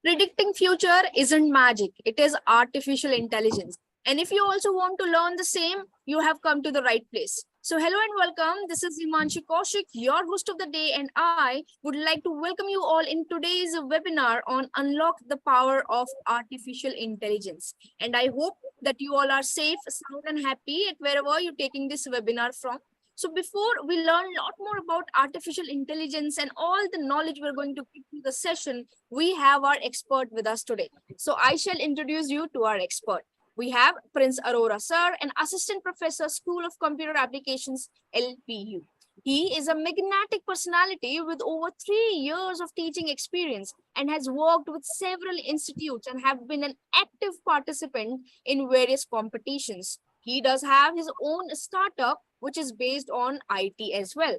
Predicting future isn't magic, it is artificial intelligence. And if you also want to learn the same, you have come to the right place. So hello and welcome. This is Himanshi Kaushik, your host of the day, and I would like to welcome you all in today's webinar on Unlock the Power of Artificial Intelligence. And I hope that you all are safe, sound, and happy at wherever you're taking this webinar from. So before we learn a lot more about artificial intelligence and all the knowledge we're going to give to the session, we have our expert with us today. So I shall introduce you to our expert. We have Prince Arora Sir, an assistant professor, School of Computer Applications, LPU. He is a magnetic personality with over 3 years of teaching experience and has worked with several institutes and have been an active participant in various competitions. He does have his own startup, which is based on IT as well.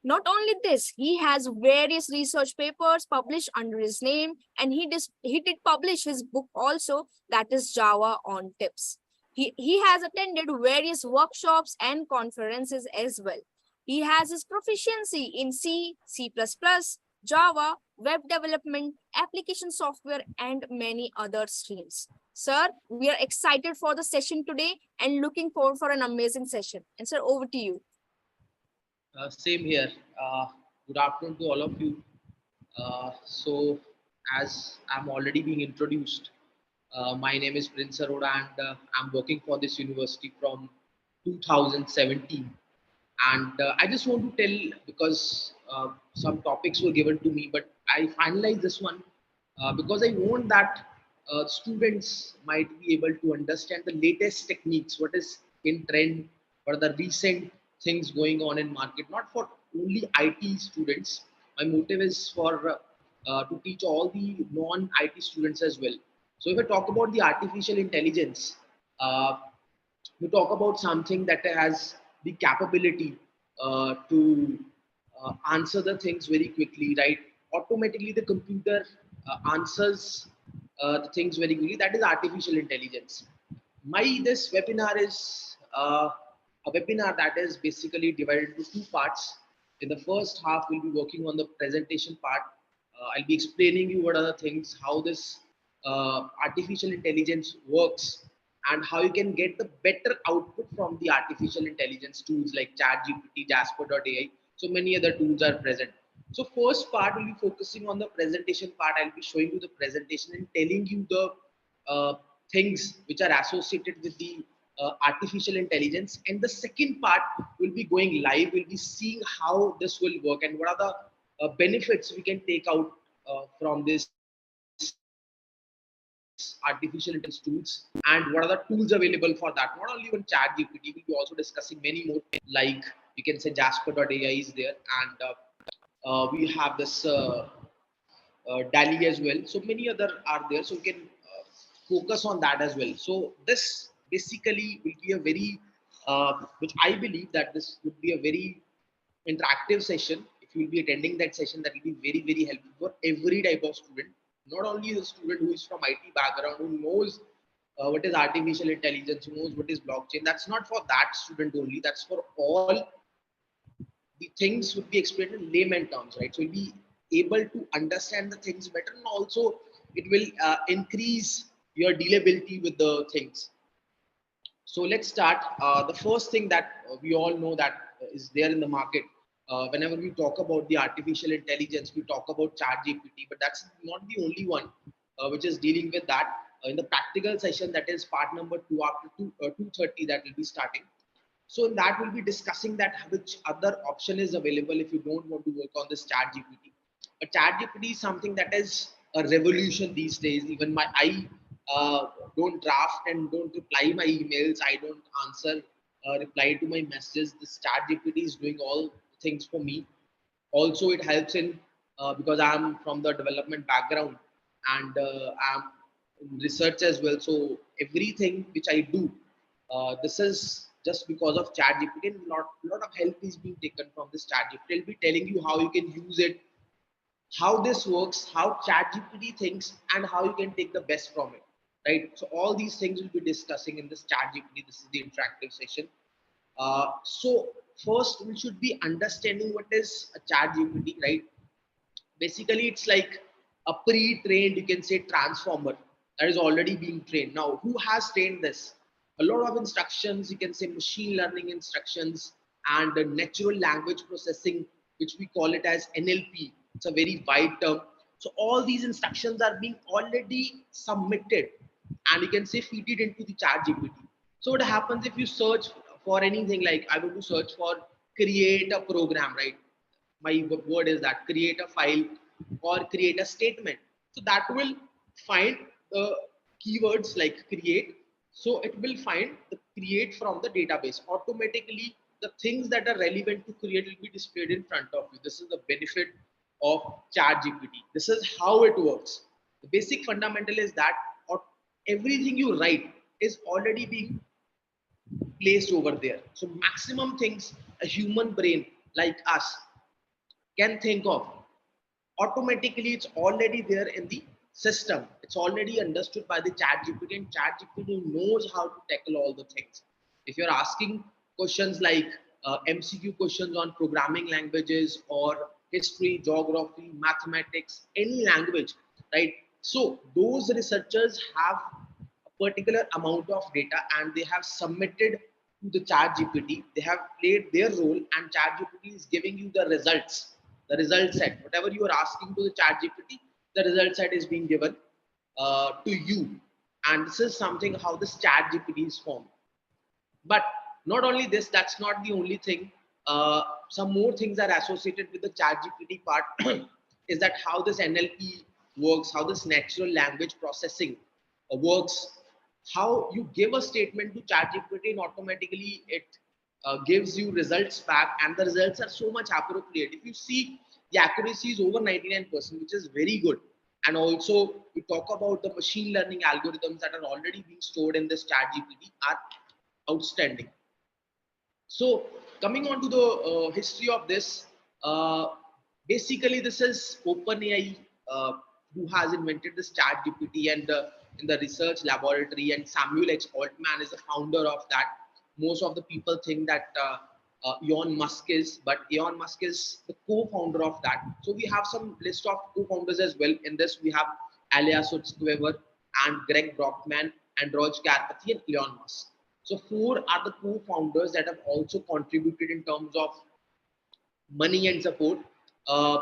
Not only this, he has various research papers published under his name, and he did publish his book also, that is Java on Tips. He has attended various workshops and conferences as well. He has his proficiency in C, C++, Java, web development, application software, and many other streams. Sir, we are excited for the session today and looking forward for an amazing session. And sir, over to you. Same here. Good afternoon to all of you. So, as I'm already being introduced, my name is Prince Arora, and I'm working for this university from 2017. And I just want to tell, because some topics were given to me, but I finalized this one because I want that students might be able to understand the latest techniques, what is in trend, what are the recent things going on in market, not for only IT students. My motive is for to teach all the non-IT students as well. So if I talk about the artificial intelligence, uh, we talk about something that has the capability to answer the things very quickly, right? Automatically, the computer answers the things very quickly. That is artificial intelligence. My this webinar is a webinar that is basically divided into two parts. In the first half, we'll be working on the presentation part. I'll be explaining you what are the things, how this artificial intelligence works, and how you can get the better output from the artificial intelligence tools like ChatGPT, Jasper.ai. So many other tools are present. So first part will be focusing on the presentation part. I'll be showing you the presentation and telling you the uh, things which are associated with the artificial intelligence. And the second part will be going live. We'll be seeing how this will work and what are the benefits we can take out from this artificial intelligence tools, and what are the tools available for that. Not only even ChatGPT, we'll be also discussing many more, like we can say Jasper.ai is there, and we have this Dali as well. So many other are there, so we can focus on that as well. So this basically will be a very, which I believe that this would be a very interactive session. If you will be attending that session, that will be very very helpful for every type of student, not only the student who is from IT background, who knows what is artificial intelligence, who knows what is blockchain. That's not for that student only. That's for all. The things would be explained in layman terms, right? So you'll be able to understand the things better, and also it will increase your dealability with the things. So let's start. The first thing that we all know that is there in the market. Whenever we talk about the artificial intelligence, we talk about ChatGPT, but that's not the only one which is dealing with that. In the practical session, that is part number two after 2:30, that will be starting. So in that we'll be discussing that which other option is available if you don't want to work on this chat GPT. A chat GPT is something that is a revolution these days. Even I don't draft and don't reply my emails. I don't answer reply to my messages. This chat GPT is doing all things for me. Also it helps in because I'm from the development background, and I'm in research as well. So everything which I do, this is just because of ChatGPT. And lot of help is being taken from this ChatGPT. I'll be telling you how you can use it, how this works, how ChatGPT thinks, and how you can take the best from it. Right. So all these things we'll be discussing in this ChatGPT. This is the interactive session. So first we should be understanding what is a ChatGPT, right? Basically, it's like a pre-trained, you can say, transformer that is already being trained. Now, who has trained this? A lot of instructions, you can say machine learning instructions and the natural language processing, which we call it as NLP. It's a very wide term. So all these instructions are being already submitted and you can say feed it into the chat GPT. So what happens if you search for anything, like I want to search for create a program, right? My word is that create a file or create a statement. So that will find the keywords like create. So it will find the create from the database. Automatically, the things that are relevant to create will be displayed in front of you. This is the benefit of ChatGPT. This is how it works. The basic fundamental is that everything you write is already being placed over there. So maximum things a human brain like us can think of, automatically it's already there in the system. It's already understood by the chat GPT, and chat GPT knows how to tackle all the things. If you're asking questions like MCQ questions on programming languages or history, geography, mathematics, any language, right? So those researchers have a particular amount of data and they have submitted to the chat GPT. They have played their role and chat GPT is giving you the results, the result set. Whatever you are asking to the chat GPT, the result set is being given to you. And this is something how this chat GPT is formed. But not only this, that's not the only thing. Some more things are associated with the chat GPT part is that how this NLP works, how this natural language processing works, how you give a statement to chat GPT and automatically it gives you results back, and the results are so much appropriate. If you see, the accuracy is over 99%, which is very good. And also we talk about the machine learning algorithms that are already being stored in this chat GPT are outstanding. So coming on to the history of this, basically this is OpenAI who has invented this chat GPT, and in the research laboratory, and Samuel H. Altman is the founder of that. Most of the people think that Elon Musk is, but Elon Musk is the co-founder of that. So we have some list of co-founders as well. In this we have Alias Sutskever and Greg Brockman and Raj Karpathy and Elon Musk. So four are the co-founders that have also contributed in terms of money and support. Uh,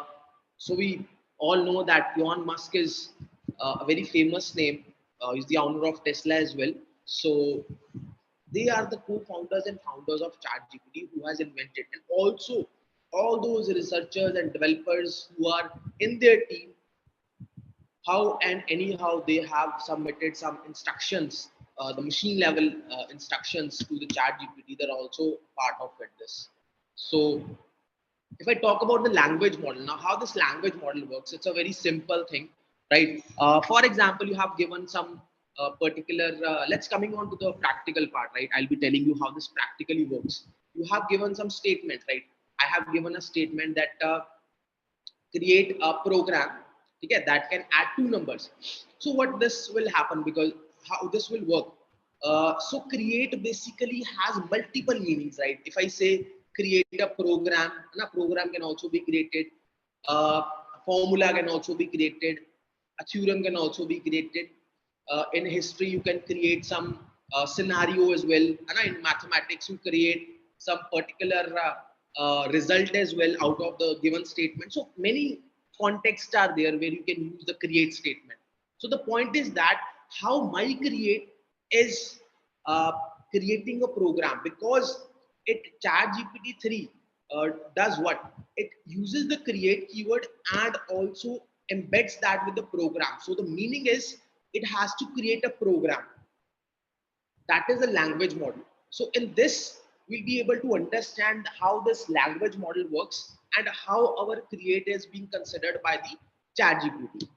so we all know that Elon Musk is a very famous name. He's the owner of Tesla as well. So they are the co-founders and founders of ChatGPT who has invented, and also all those researchers and developers who are in their team, how and anyhow they have submitted some instructions, the machine level instructions to the chat GPT. They're also part of it. This. So if I talk about the language model, now how this language model works, it's a very simple thing, right? For example, you have given some particular, let's coming on to the practical part, right? I'll be telling you how this practically works. You have given some statement, right? I have given a statement that create a program, okay, that can add two numbers. So what this will happen, because how this will work, so create basically has multiple meanings, right? If I say create a program, and a program can also be created, a formula can also be created, a theorem can also be created. In history you can create some scenario as well, and in mathematics you create some particular result as well out of the given statement. So many contexts are there where you can use the create statement. So the point is that how my create is creating a program, because it chat GPT 3 does what? It uses the create keyword and also embeds that with the program. So the meaning is it has to create a program. That is a language model. So in this, we'll be able to understand how this language model works and how our create is being considered by the chat GPT.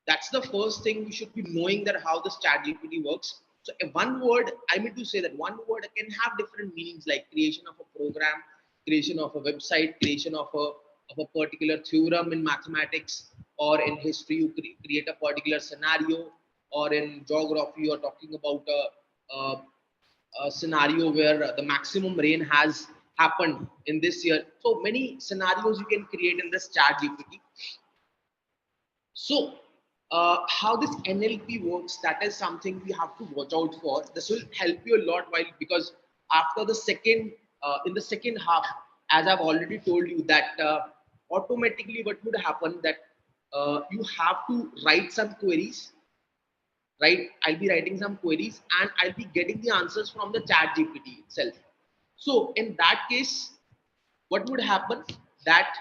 That's the first thing we should be knowing, that how this chat GPT works. So one word, I mean to say that one word can have different meanings, like creation of a program, creation of a website, creation of a particular theorem in mathematics, or in history you create a particular scenario, or in geography you're talking about a scenario where the maximum rain has happened in this year. So many scenarios you can create in this chat GPT. So how this NLP works, that is something we have to watch out for. This will help you a lot while, because after the second, in the second half, as I've already told you that automatically what would happen that you have to write some queries, right? I'll be writing some queries and I'll be getting the answers from the chat GPT itself. So in that case, what would happen that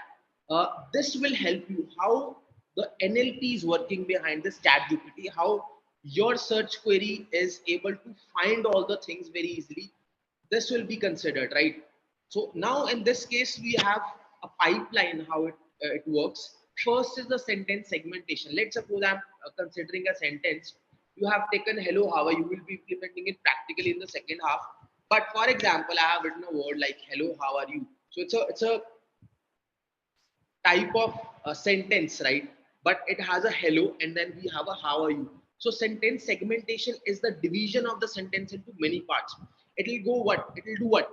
this will help you how the NLP is working behind this chat GPT, how your search query is able to find all the things very easily. This will be considered, right? So now in this case, we have a pipeline, how it works. First is the sentence segmentation. Let's suppose I'm considering a sentence. You have taken hello, how are you? Will be implementing it practically in the second half. But for example, I have written a word like hello, how are you? So it's a type of sentence, right? But it has a hello and then we have a how are you. So sentence segmentation is the division of the sentence into many parts. It will go what? It will do what?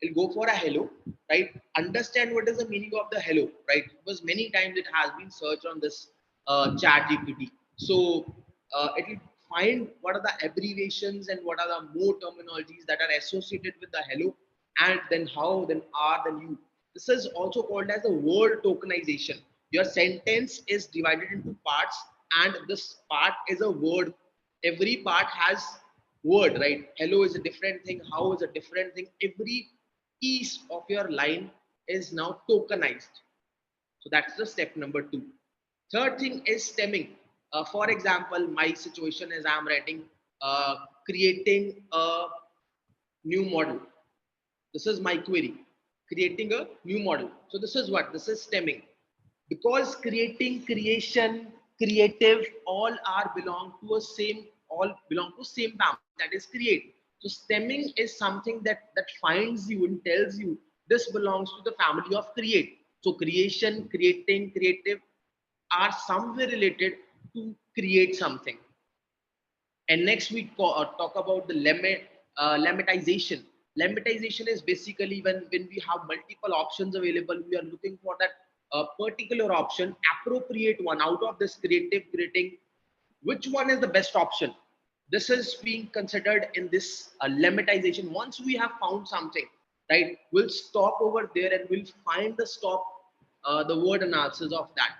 It'll go for a hello, right? Understand what is the meaning of the hello, right? Because many times it has been searched on this chat GPT. So it will find what are the abbreviations and what are the more terminologies that are associated with the hello, and then how, then are, then you. This is also called as the word tokenization. Your sentence is divided into parts, and this part is a word. Every part has word, right? Hello is a different thing. How is a different thing. Every piece of your line is now tokenized. So that's the step number 2. Third thing is stemming. For example, my situation is I'm writing, creating a new model. This is my query, creating a new model. So this is what? This is stemming. Because creating, creation, creative, all belong to same family, that is create. So stemming is something that finds you and tells you this belongs to the family of create. So creation, creating, creative are somewhere related to create something. And next we talk about the lemmatization. Lemmatization is basically when we have multiple options available, we are looking for that particular option, appropriate one out of this creative, creating, which one is the best option. This is being considered in this lemmatization. Once we have found something, right, we'll stop over there and we'll find the word analysis of that.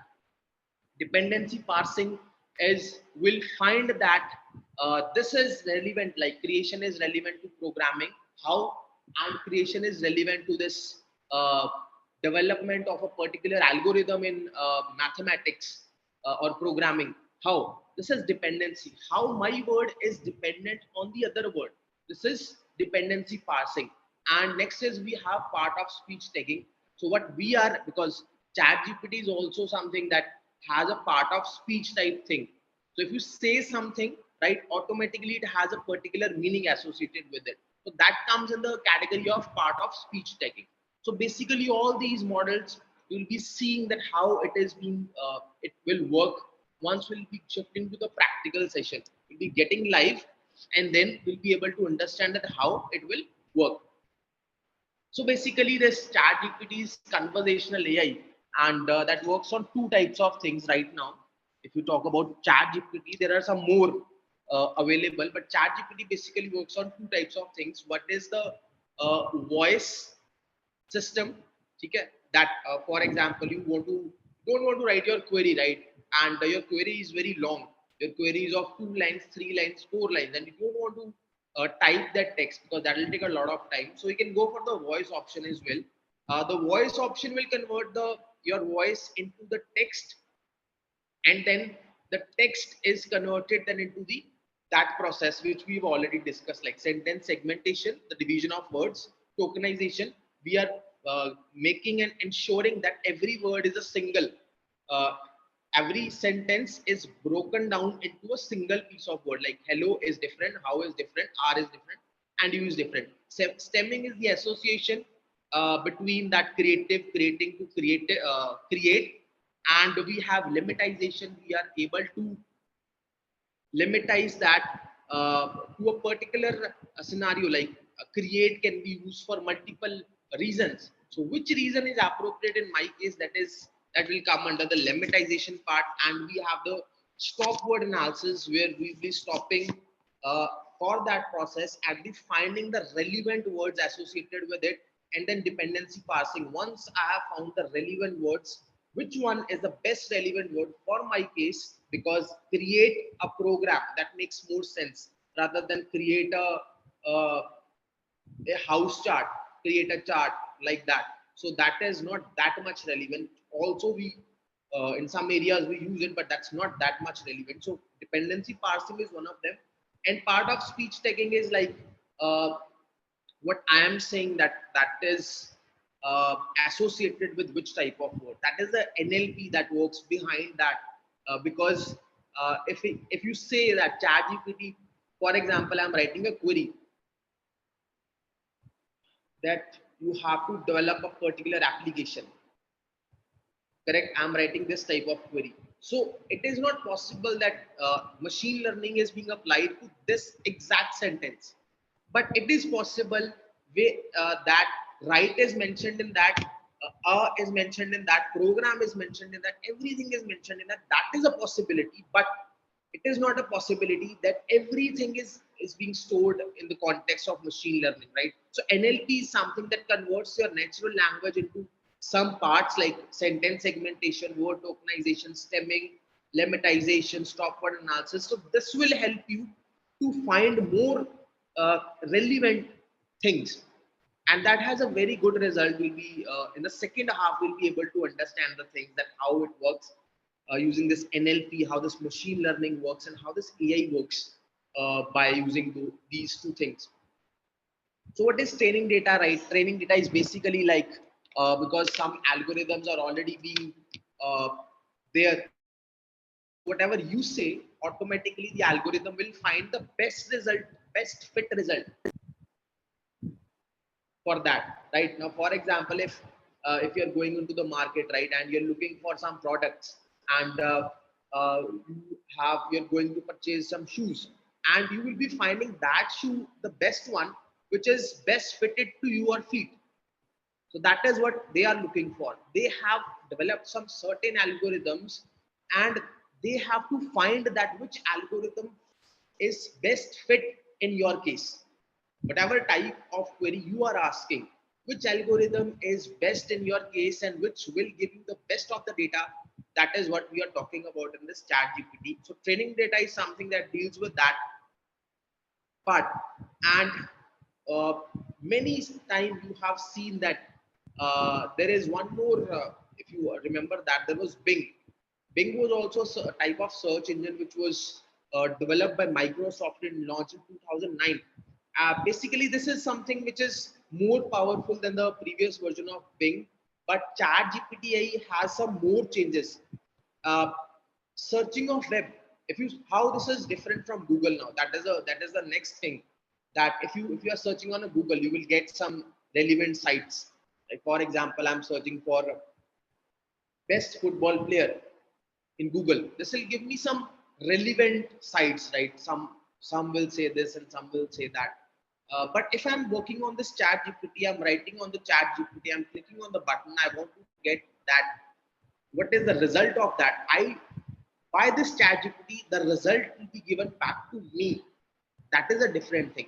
Dependency parsing is will find that this is relevant, like creation is relevant to programming, how, and creation is relevant to this development of a particular algorithm in mathematics or programming. How? This is dependency. How my word is dependent on the other word. This is dependency parsing. And next is we have part of speech tagging. So what we are, because ChatGPT is also something that has a part of speech type thing. So if you say something, right, automatically it has a particular meaning associated with it. So that comes in the category of part of speech tagging. So basically all these models, you'll be seeing that how it is being, it will work once we'll be shifting to the practical session. We'll be getting live and then we'll be able to understand that how it will work. So basically, this ChatGPT is conversational AI, and that works on two types of things right now. If you talk about ChatGPT, there are some more available, but ChatGPT basically works on two types of things. What is the voice system? Okay, that for example, you don't want to write your query, right? And your query is very long. Your query is of 2 lines, 3 lines, 4 lines, and you don't want to type that text because that will take a lot of time. So you can go for the voice option as well. The voice option will convert your voice into the text, and then the text is converted then into the that process which we've already discussed, like sentence segmentation, the division of words, tokenization. We are making and ensuring that every word is a single, uh, every sentence is broken down into a single piece of word, like hello is different, how is different, are is different, and you is different. Stemming is the association between that creative, creating to create, and we have lemmatization. We are able to limitize that to a particular scenario, like create can be used for multiple reasons. So which reason is appropriate in my case, that will come under the lemmatization part. And we have the stop word analysis, where we'll be stopping uh, for that process and be finding the relevant words associated with it, and then dependency parsing. Once I have found the relevant words, which one is the best relevant word for my case, because create a program that makes more sense rather than create a house chart, create a chart like that. So that is not that much relevant. Also, we in some areas we use it, but that's not that much relevant. So dependency parsing is one of them, and part of speech tagging is like uh, what I am saying, that is associated with which type of word. That is the NLP that works behind that. Because if you say that ChatGPT, for example, I'm writing a query that you have to develop a particular application, correct? I'm writing this type of query. So it is not possible that machine learning is being applied to this exact sentence, but it is possible that right is mentioned in that, is mentioned in that, program is mentioned in that, everything is mentioned in that. That is a possibility, but it is not a possibility that everything is being stored in the context of machine learning, right? So NLP is something that converts your natural language into some parts like sentence segmentation, word tokenization, stemming, lemmatization, stop word analysis. So this will help you to find more relevant things, and that has a very good result. Will be in the second half we'll be able to understand the things, that how it works using this NLP, how this machine learning works, and how this AI works by using these two things. So what is training data, right? Training data is basically like because some algorithms are already being uh, there, whatever you say, automatically the algorithm will find the best result, best fit result for that. Right now, for example, if you're going into the market, right, and you're looking for some products, and you're going to purchase some shoes, and you will be finding that shoe the best one, which is best fitted to your feet. So that is what they are looking for. They have developed some certain algorithms, and they have to find that which algorithm is best fit in your case. Whatever type of query you are asking, which algorithm is best in your case and which will give you the best of the data, that is what we are talking about in this chat GPT. So training data is something that deals with that part. And uh, many times you have seen that there is one more, if you remember, that there was Bing was also a type of search engine which was developed by Microsoft and launched in 2009. Basically, this is something which is more powerful than the previous version of Bing, but ChatGPT has some more changes. Uh, Searching of web. If you, how this is different from Google now, that is the next thing. That if you are searching on a Google, you will get some relevant sites. Like for example, I'm searching for best football player in Google. This will give me some relevant sites, right? Some will say this and some will say that. But if I'm working on this chat GPT, I'm writing on the chat GPT, I'm clicking on the button, I want to get that. What is the result of that? By this chat GPT, the result will be given back to me. That is a different thing.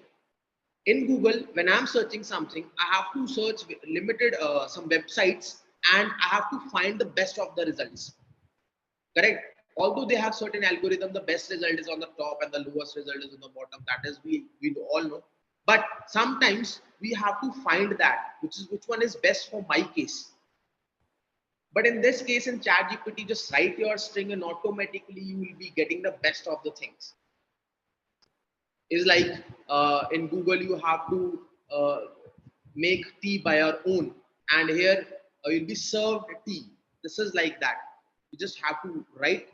In Google, when I'm searching something, I have to search limited some websites, and I have to find the best of the results. Correct? Although they have certain algorithm, the best result is on the top and the lowest result is on the bottom. That is we all know. But sometimes we have to find that which one is best for my case. But in this case, in ChatGPT, just write your string and automatically you will be getting the best of the things. Is like in Google, you have to make tea by your own, and here you'll be served tea. This is like that. You just have to write,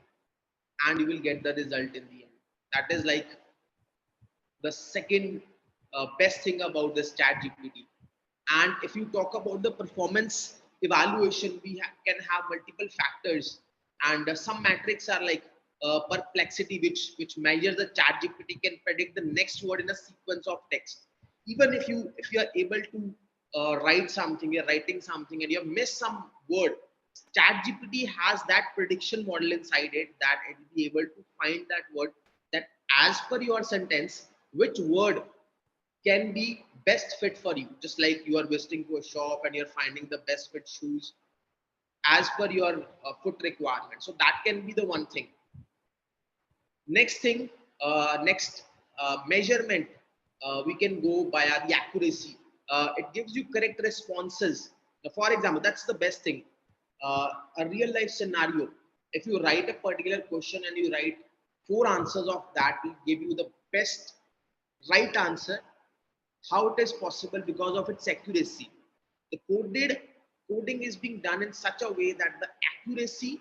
and you will get the result in the end. That is like the second best thing about this chat GPT. And if you talk about the performance evaluation, we can have multiple factors, and some metrics are like perplexity, which measures the chat GPT can predict the next word in a sequence of text. Even if you are able to write something, you're writing something and you have missed some word, ChatGPT has that prediction model inside it that it will be able to find that word, that as per your sentence, which word can be best fit for you. Just like you are visiting to a shop and you're finding the best fit shoes as per your foot requirement. So that can be the one thing. Next thing, next measurement, we can go by the accuracy. It gives you correct responses. Now, for example, that's the best thing. A real life scenario. If you write a particular question and you write 4 answers of that, will give you the best right answer. How it is possible? Because of its accuracy. The coding is being done in such a way that the accuracy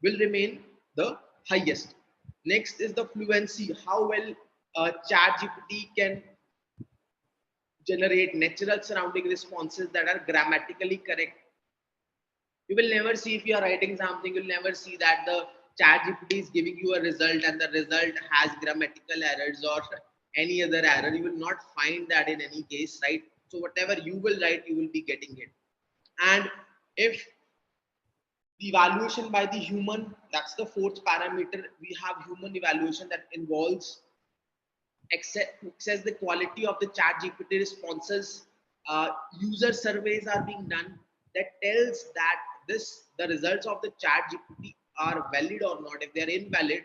will remain the highest. Next is the fluency. How well ChatGPT can generate natural surrounding responses that are grammatically correct. You will never see, if you are writing something, you'll never see that the ChatGPT is giving you a result and the result has grammatical errors or any other error. You will not find that in any case, right? So whatever you will write, you will be getting it. And if the evaluation by the human, that's the 4th parameter. We have human evaluation that involves assess the quality of the ChatGPT responses. User surveys are being done that tells that the results of the ChatGPT are valid or not. If they are invalid,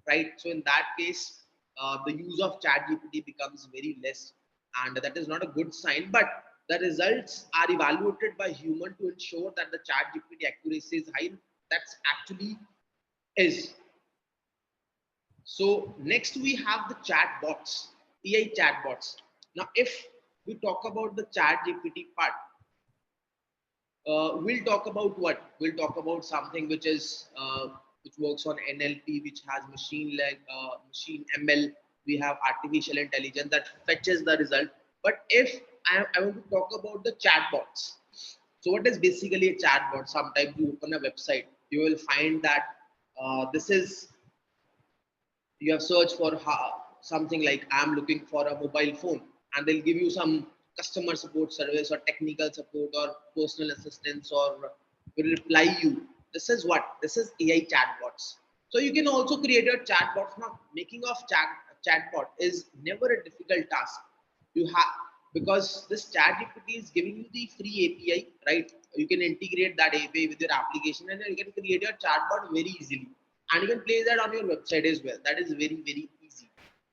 right? So in that case, the use of ChatGPT becomes very less, and that is not a good sign. But the results are evaluated by human to ensure that the ChatGPT accuracy is high. That's actually is. So next we have the chatbots, AI chatbots. Now, if we talk about the ChatGPT part, we'll talk about what? We'll talk about something which is which works on NLP, which has machine ML. We have artificial intelligence that fetches the result. But if I want to talk about the chatbots, so what is basically a chatbot? Sometimes you open a website, you will find that this is, you have searched for something like I'm looking for a mobile phone, and they'll give you some customer support service or technical support or personal assistance, or will reply you. This is what? This is AI chatbots. So you can also create a chatbot. Now, making of chatbot is never a difficult task. You have, because this ChatGPT is giving you the free API, right? You can integrate that API with your application, and then you can create your chatbot very easily, and you can place that on your website as well. That is very, very easy,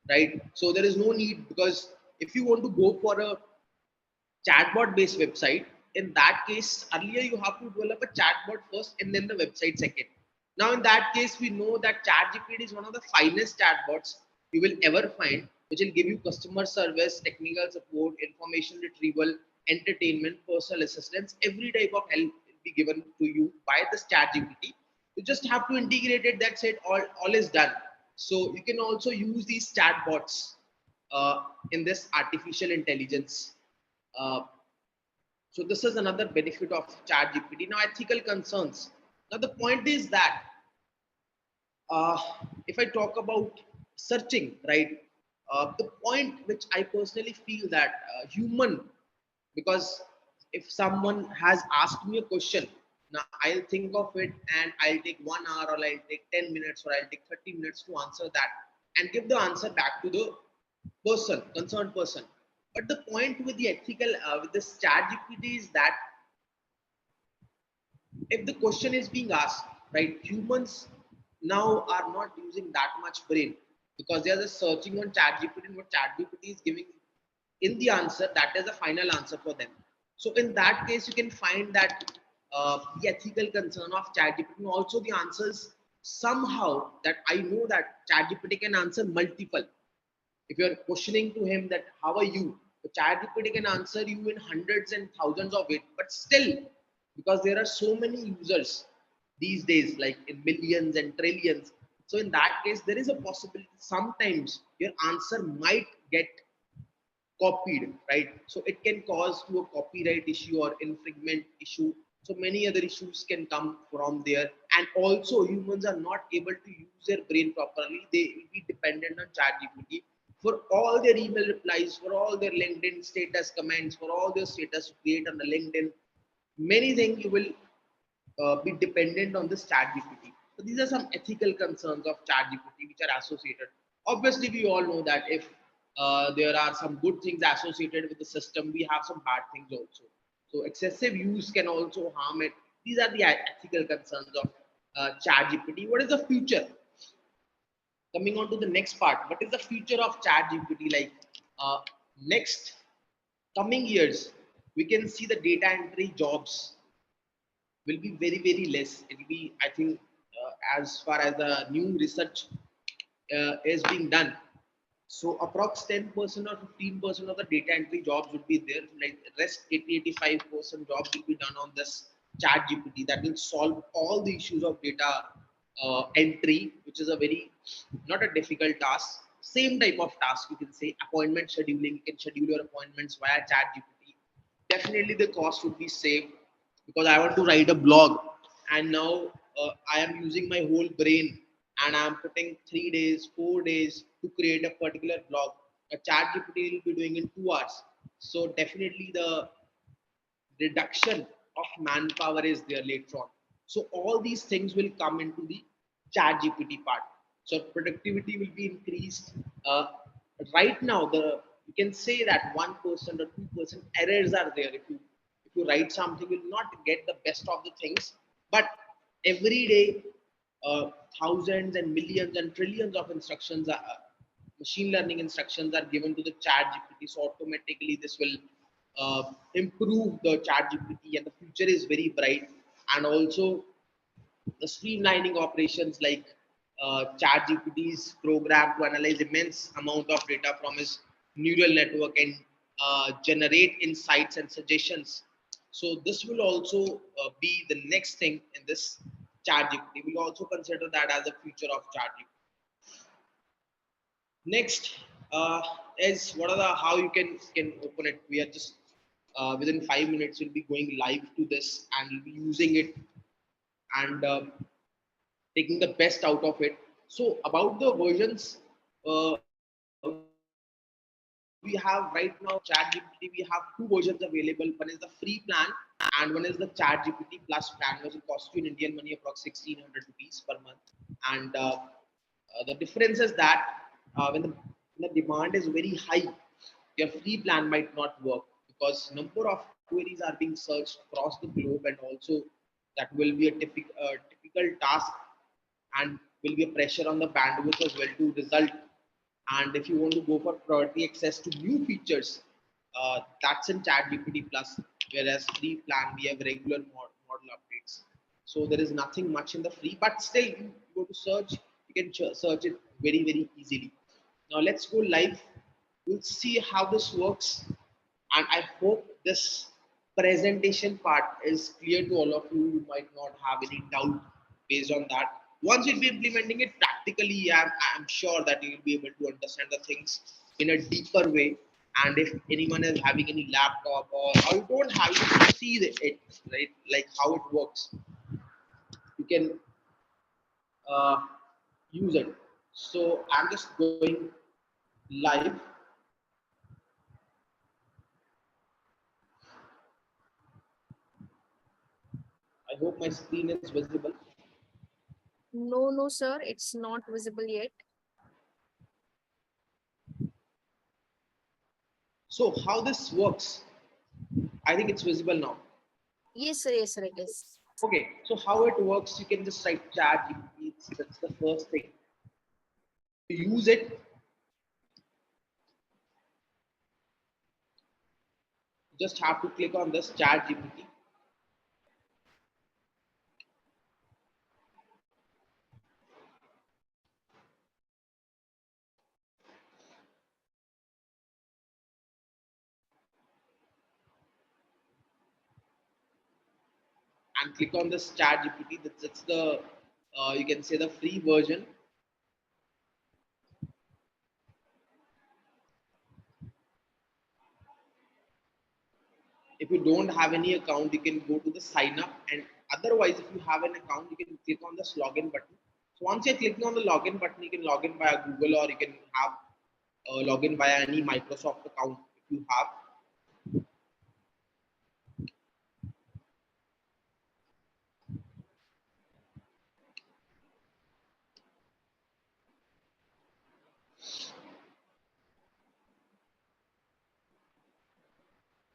right? So there is no need, because if you want to go for a chatbot based website, in that case, earlier you have to develop a chatbot first and then the website second. Now in that case, we know that ChatGPT is one of the finest chatbots you will ever find, which will give you customer service, technical support, information retrieval, entertainment, personal assistance. Every type of help will be given to you by this ChatGPT. You just have to integrate it. That's it. All is done. So you can also use these chatbots in this artificial intelligence. Uh, so this is another benefit of ChatGPT. Now, ethical concerns. Now, the point is that uh, if I talk about searching, right, the point which I personally feel that human, because if someone has asked me a question, now I'll think of it and I'll take 1 hour, or I'll take 10 minutes, or I'll take 30 minutes to answer that and give the answer back to the person, concerned person. But the point with the ethical, with this ChatGPT is that if the question is being asked, right, humans now are not using that much brain, because they are just searching on ChatGPT, and what ChatGPT is giving in the answer, that is the final answer for them. So in that case, you can find that the ethical concern of ChatGPT, and also the answers somehow that I know that ChatGPT can answer multiple. If you're questioning to him that how are you, the ChatGPT can answer you in hundreds and thousands of it. But still, because there are so many users these days, like in millions and trillions, so in that case, there is a possibility sometimes your answer might get copied, right? So it can cause to a copyright issue or infringement issue. So many other issues can come from there. And also humans are not able to use their brain properly. They will be dependent on ChatGPT for all their email replies, for all their LinkedIn status comments, for all their status to create on the LinkedIn. Many things you will be dependent on this ChatGPT. So these are some ethical concerns of ChatGPT which are associated. Obviously, we all know that if there are some good things associated with the system, we have some bad things also. So excessive use can also harm it. These are the ethical concerns of ChatGPT. What is the future? Coming on to the next part, what is the future of ChatGPT? Like next coming years, we can see the data entry jobs will be very less. It will be, I think, as far as the new research is being done. So approx 10% or 15% of the data entry jobs would be there. Like rest 80-85% jobs will be done on this chat GPT that will solve all the issues of data entry, which is a very not a difficult task. Same type of task, you can say appointment scheduling. You can schedule your appointments via chat GPT. Definitely the cost would be saved, because I want to write a blog, and now I am using my whole brain, and I am putting 3 days, 4 days to create a particular blog. A chat GPT will be doing in 2 hours. So definitely the reduction of manpower is there later on. So all these things will come into the chat GPT part. So productivity will be increased. Right now, the you can say that 1% or 2% errors are there. If you write something, you will not get the best of the things. But every day, thousands and millions and trillions of instructions are machine learning instructions are given to the chat GPT. So automatically this will improve the chat GPT, and the future is very bright. And also the streamlining operations, like chat GPT's program to analyze immense amount of data from his neural network and generate insights and suggestions. So this will also be the next thing in this chat GPT. We'll also consider that as a future of chat GPT. Next is what are the how you can open it. We are just within 5 minutes we'll be going live to this, and we'll be using it and taking the best out of it. So about the versions, we have right now ChatGPT. We have two versions available. One is the free plan, and one is the ChatGPT Plus plan, which will cost you in Indian money approx 1,600 rupees per month. And the difference is that when the demand is very high, your free plan might not work, because number of queries are being searched across the globe, and also that will be a typical task, and will be a pressure on the bandwidth as well to result. And if you want to go for priority access to new features, that's in chat GPT plus, whereas free plan we have regular model updates. So there is nothing much in the free, but still you go to search, you can search it very easily. Now let's go live. We'll see how this works, and I hope this presentation part is clear to all of you. You might not have any doubt based on that. Once you'll be implementing it practically, I'm sure that you'll be able to understand the things in a deeper way. And if anyone is having any laptop, or you don't have, you can see it, right? Like how it works. You can uh, use it. So I'm just going live. I hope my screen is visible. No, sir, it's not visible yet. So how this works, I think it's visible now. Yes, sir, it is. Okay, so how it works, you can just write chat GPT. That's the first thing. To use it, you just have to click on this chat GPT. And click on this chat GPT. That's the you can say the free version. If you don't have any account, you can go to the sign up, and otherwise if you have an account, you can click on this login button. So once you're clicking on the login button, you can log in via Google, or you can have login via any Microsoft account if you have.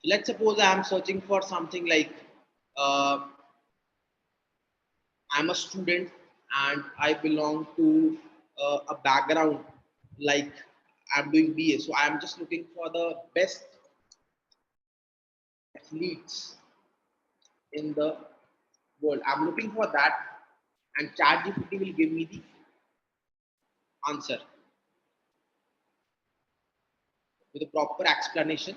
Let's suppose I am searching for something like uh, I'm a student and I belong to a background like I'm doing BA. So I'm just looking for the best athletes in the world. I'm looking for that, and ChatGPT will give me the answer with a proper explanation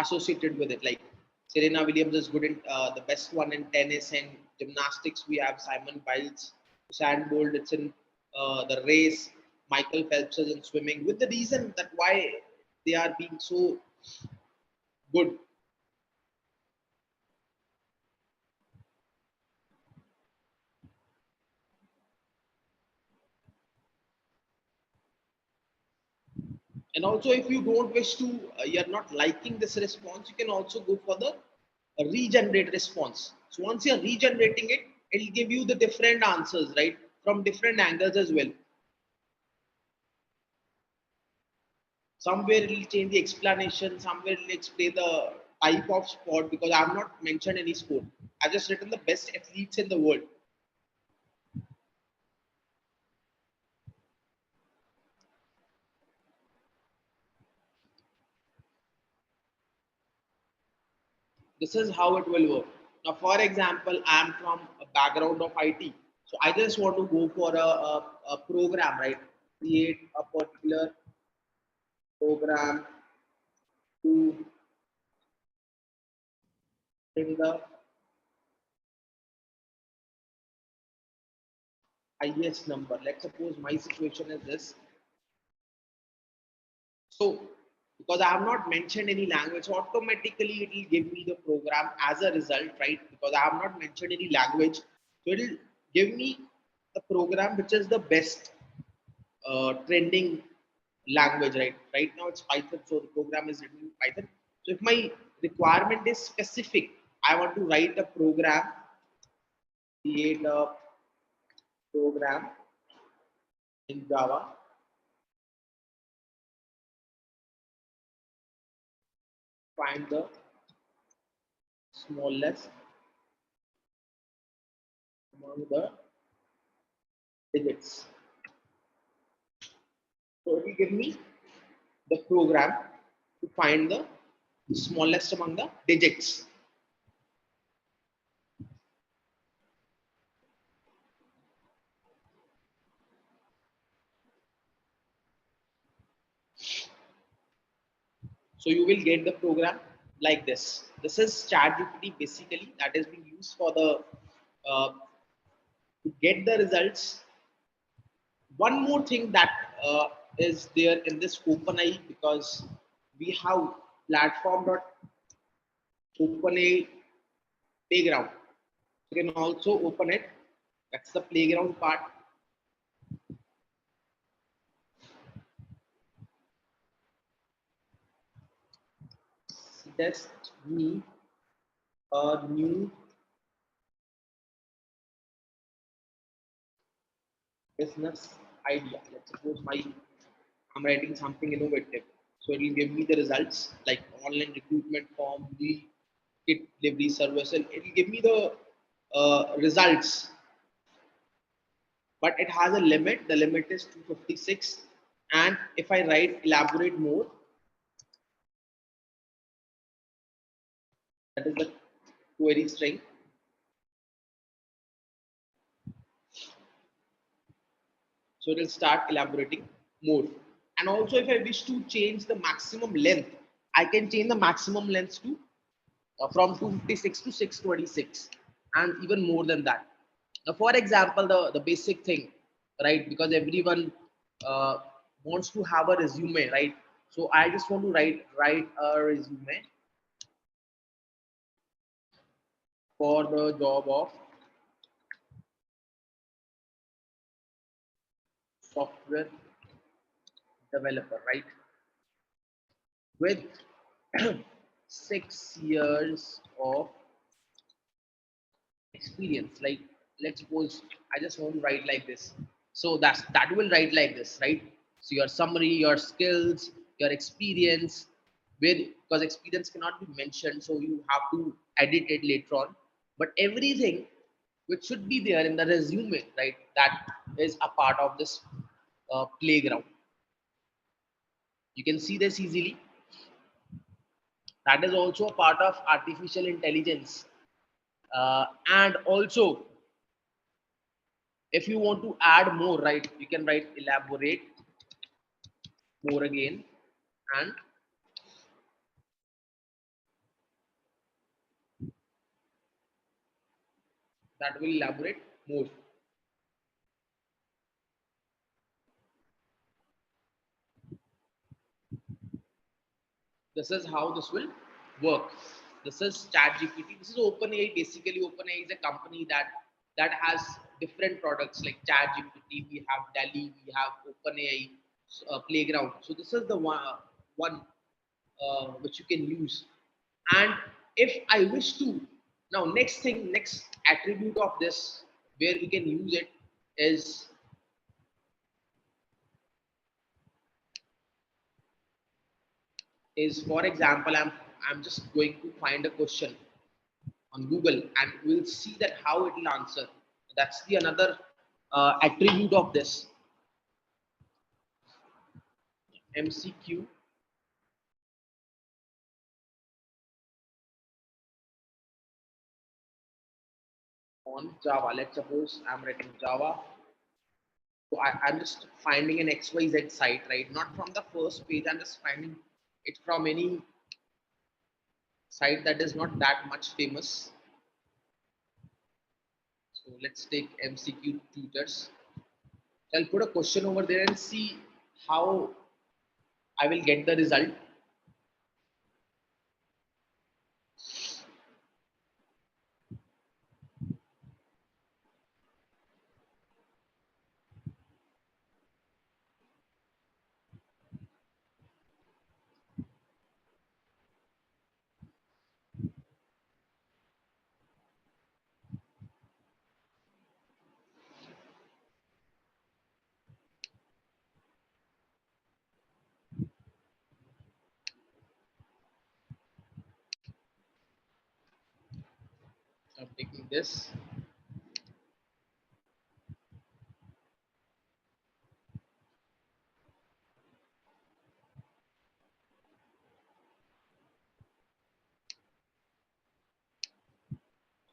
associated with it. Like Serena Williams is good in the best one in tennis and gymnastics. We have Simon Biles, Usain Bolt. It's in the race. Michael Phelps is in swimming. With the reason that why they are being so good. And also, if you don't wish to, you're not liking this response, you can also go for the regenerate response. So once you're regenerating it, it'll give you the different answers, right, from different angles as well. Somewhere it will change the explanation, somewhere it will explain the type of sport, because I have not mentioned any sport. I just written the best athletes in the world. This is how it will work. Now, for example, I am from a background of IT. So I just want to go for a program, right? Create a particular program to bring the highest number. Let's suppose my situation is this. So, because I have not mentioned any language, so automatically it will give me the program as a result, right? Because I have not mentioned any language, so it will give me the program which is the best trending language, right? Right now it's Python, so the program is written in Python. So if my requirement is specific, I want to write a program, create a program in Java, find the smallest among the digits. So it will give me the program to find the smallest among the digits. So you will get the program like this. This is ChatGPT basically that is being used for the to get the results. One more thing that is there in this OpenAI, because we have platform.openai playground. You can also open it. That's the playground part. Suggest me a new business idea. Let's suppose I'm writing something innovative. So it will give me the results like online recruitment form, the kit delivery service, and it will give me the results. But it has a limit. The limit is 256. And if I write elaborate more, that is the query string. So it will start elaborating more. And also, if I wish to change the maximum length, I can change the maximum length to from 256 to 626 and even more than that. Now, for example, the basic thing, right? Because everyone uh, wants to have a resume, right? So I just want to write a resume for the job of software developer, right? With 6 years of experience. Like, let's suppose I just want to write like this. So that will write like this, right? So your summary, your skills, your experience, where because experience cannot be mentioned, so you have to edit it later on. But everything which should be there in the resume, right, that is a part of this playground. You can see this easily. That is also a part of artificial intelligence. And also, if you want to add more, right, you can write elaborate more again, and that will elaborate more. This is how this will work. This is ChatGPT. This is OpenAI. Basically, OpenAI is a company that has different products like ChatGPT. We have Delhi. We have OpenAI Playground. So this is the one which you can use. And if I wish to, now next attribute of this where we can use it is for example, I'm just going to find a question on Google and we'll see that how it will answer. That's the another attribute of this MCQ on Java. Let's suppose I'm writing Java. So I'm just finding an XYZ site, right? Not from the first page. I'm just finding it from any site that is not that much famous. So let's take MCQ tutors. I'll put a question over there and see how I will get the result. So I'm taking this.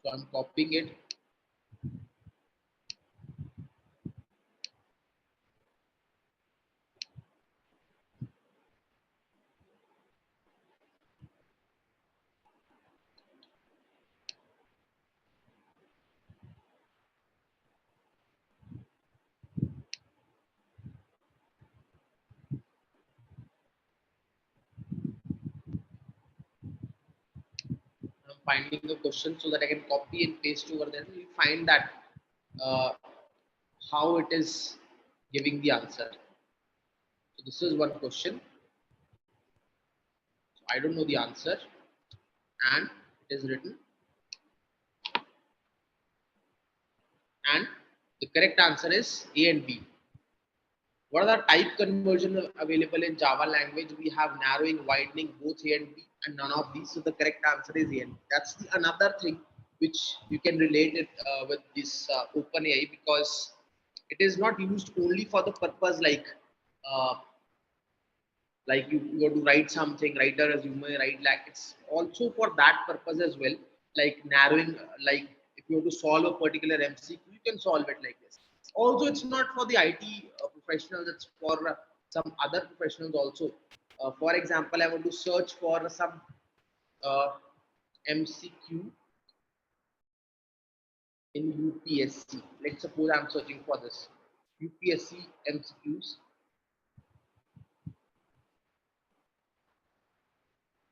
So I'm copying it. I'm finding a question so that I can copy and paste over there. You find that uh, how it is giving the answer. So this is one question. So I don't know the answer, and it is written, and the correct answer is A and B. What are the type conversion available in Java language? We have narrowing, widening, both A and B, and none of these. So the correct answer is A and B. That's the another thing which you can relate it with this OpenAI, because it is not used only for the purpose uh, like you want to write something, write a resume, write, like it's also for that purpose as well, like narrowing, like if you want to solve a particular MCQ, you can solve it like this. Also, it's not for the IT professionals, it's for some other professionals also. For example, I want to search for some uh, MCQ in UPSC. Let's suppose I'm searching for this UPSC MCQs.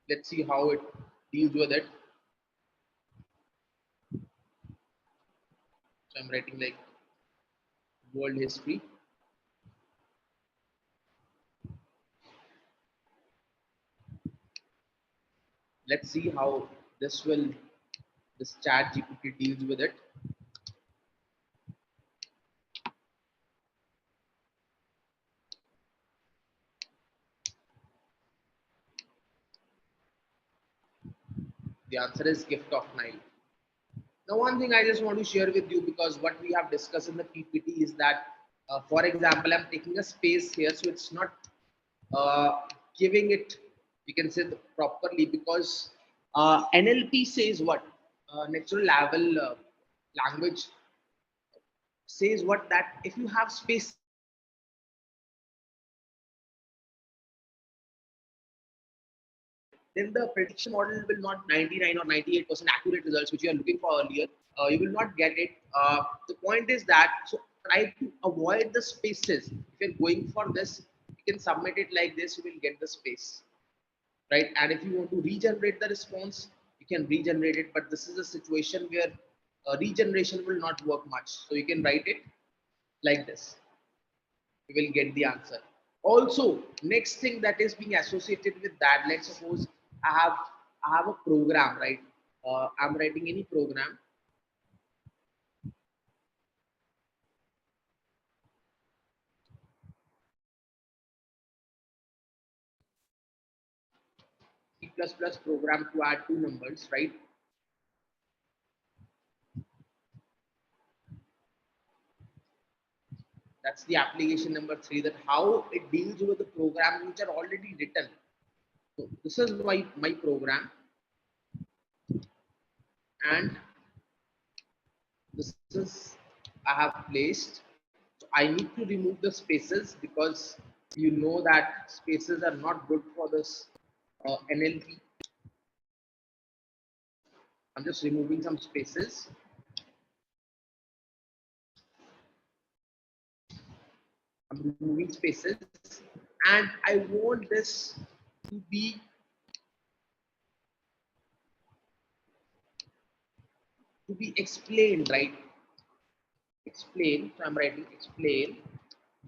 Let's see how it deals with it. So I'm writing like world history. Let's see how this will, this chat GPT deals with it. The answer is gift of Nile. Now, one thing I just want to share with you, because what we have discussed in the PPT is that, for example, I'm taking a space here, so it's not giving it, you can say, properly, because NLP says what? Natural level language says what, that if you have space, then the prediction model will not 99 or 98% accurate results which you are looking for earlier. You will not get it. The point is that, so try to avoid the spaces. If you're going for this, you can submit it like this, you will get the space, right? And if you want to regenerate the response, you can regenerate it, but this is a situation where regeneration will not work much. So you can write it like this, you will get the answer. Also, next thing that is being associated with that, let's suppose I have a program, right? I'm writing any program. C++ program to add two numbers, right? That's the application number 3, that how it deals with the programs which are already written. So this is my program, and this is I have placed. So I need to remove the spaces, because you know that spaces are not good for this NLP. I'm just removing some spaces. I'm removing spaces, and I want this to be explained, right? Explain. So I'm writing explain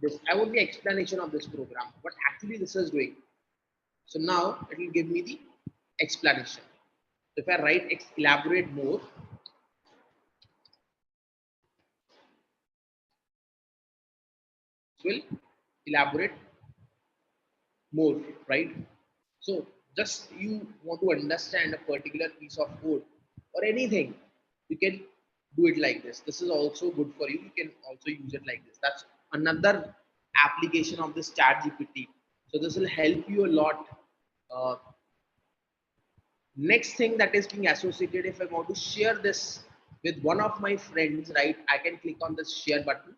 this. I want the explanation of this program, what actually this is doing. So now it will give me the explanation. So if I write elaborate more, it will elaborate more, right? So just you want to understand a particular piece of code or anything, you can do it like this. This is also good for you. You can also use it like this. That's another application of this chat GPT. So this will help you a lot. Uh, Next thing that is being associated, if I want to share this with one of my friends, right, I can click on this share button,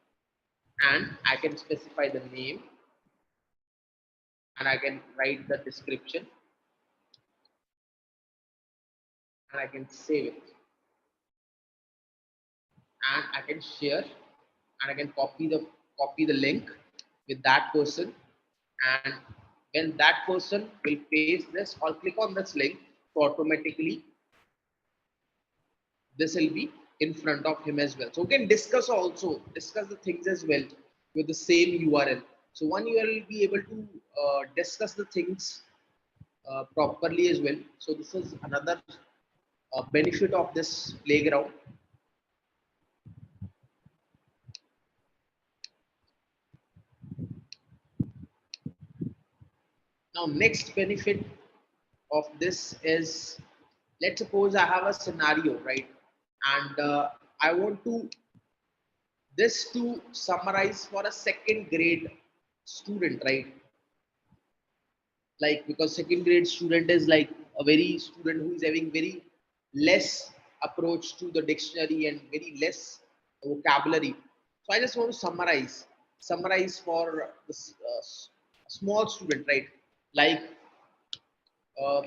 and I can specify the name, and I can write the description, and I can save it, and I can share, and I can copy the link with that person, and when that person will paste this or click on this link, so automatically this will be in front of him as well. So we can discuss the things as well with the same URL. So one URL will be able to discuss the things properly as well. So this is another benefit of this playground. Now, next benefit of this is, let's suppose I have a scenario, right? And I want this to summarize for a second grade student, right? Like, because second grade student is like a very student who is having very less approach to the dictionary and very less vocabulary. So I just want to summarize for this small student, right? Like, uh,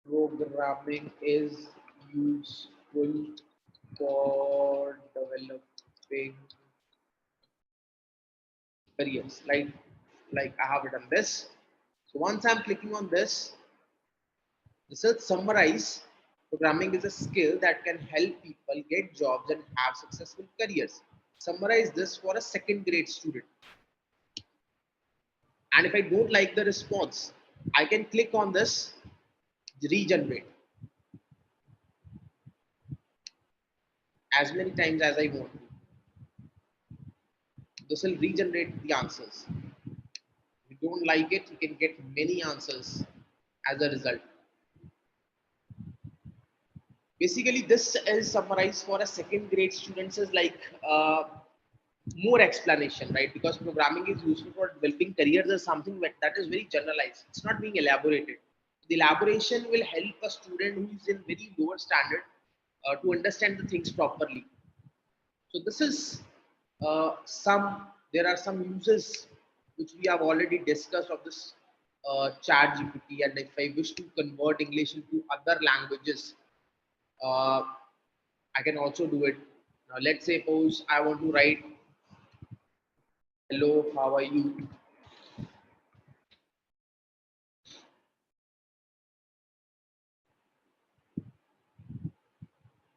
programming is useful for developing careers. Like I have done this. So once I'm clicking on this, research summarize, programming is a skill that can help people get jobs and have successful careers. Summarize this for a second grade student. And if I don't like the response, I can click on this regenerate as many times as I want. This will regenerate the answers. If you don't like it, you can get many answers as a result. Basically, this is summarized for a second grade students is like more explanation, right? Because programming is useful for developing careers is something that is very generalized. It's not being elaborated. The elaboration will help a student who is in very lower standard to understand the things properly. So this is there are some uses which we have already discussed of this chat GPT, and if I wish to convert English into other languages, uh, I can also do it. Now let's say suppose I want to write hello, how are you?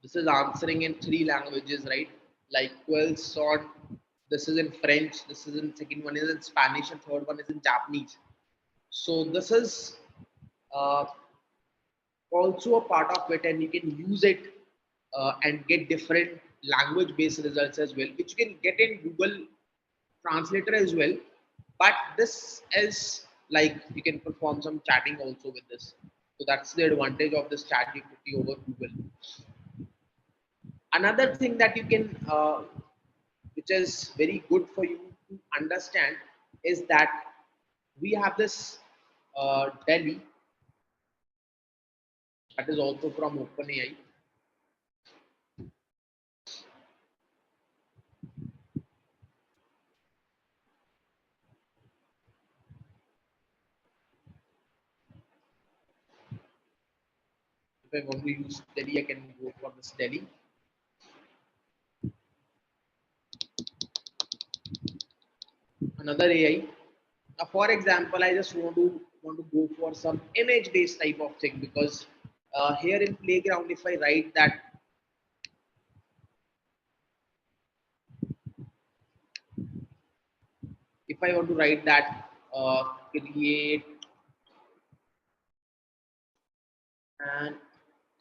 This is answering in three languages, right? Like 12 sort. This is in French. This is in second one is in Spanish, and third one is in Japanese. So this is uh, also a part of it, and you can use it and get different language based results as well, which you can get in Google Translator as well. But this is like you can perform some chatting also with this. So that's the advantage of this chat GPT over Google. Another thing that you can which is very good for you to understand is that we have this Delhi that is also from OpenAI. If I want to use Delhi, I can go for this Delhi. Another AI. Now, for example, I just want to go for some image-based type of thing because here in playground, if I write that if I want to write that create an